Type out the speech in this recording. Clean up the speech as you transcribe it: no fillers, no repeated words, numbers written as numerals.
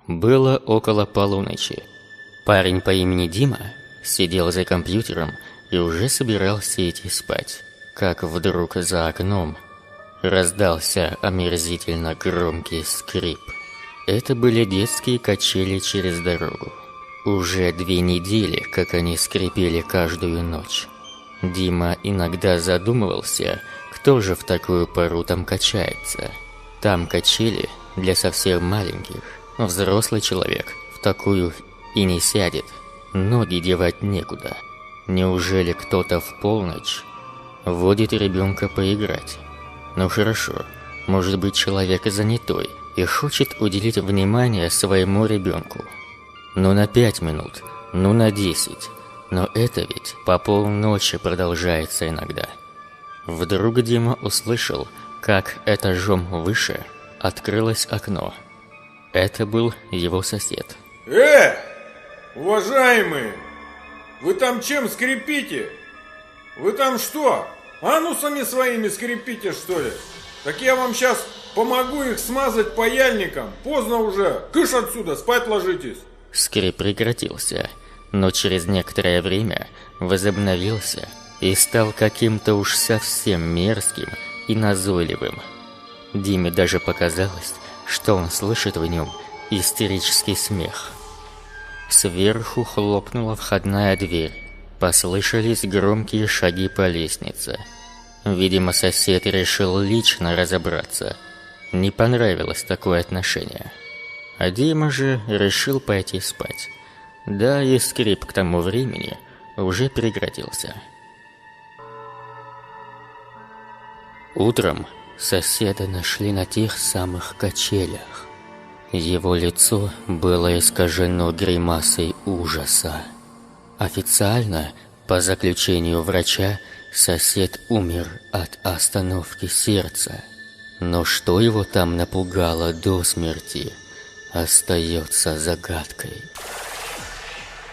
Было около полуночи. Парень по имени Дима сидел за компьютером и уже собирался идти спать, как вдруг за окном раздался омерзительно громкий скрип. Это были детские качели через дорогу. Уже 2 недели, как они скрипели каждую ночь. Дима иногда задумывался, кто же в такую пору там качается. Там качели для совсем маленьких. Взрослый человек в такую и не сядет. Ноги девать некуда. Неужели кто-то в полночь водит ребенка поиграть? Ну хорошо, может быть, человек занятой и хочет уделить внимание своему ребенку. Ну на 5 минут, ну на 10. Но это ведь по полночи продолжается иногда. Вдруг Дима услышал, как этажом выше открылось окно. Это был его сосед. Уважаемые! Вы там чем скрипите? Вы там что, анусами своими скрипите, что ли? Так я вам сейчас помогу их смазать паяльником. Поздно уже. Кыш отсюда, спать ложитесь. Скрип прекратился, но через некоторое время возобновился и стал каким-то уж совсем мерзким и назойливым. Диме даже показалось, что он слышит в нем истерический смех. Сверху хлопнула входная дверь. Послышались громкие шаги по лестнице. Видимо, сосед решил лично разобраться. Не понравилось такое отношение. А Дима же решил пойти спать. Да и скрип к тому времени уже прекратился. Утром соседа нашли на тех самых качелях. Его лицо было искажено гримасой ужаса. Официально, по заключению врача, сосед умер от остановки сердца. Но что его там напугало до смерти, остается загадкой.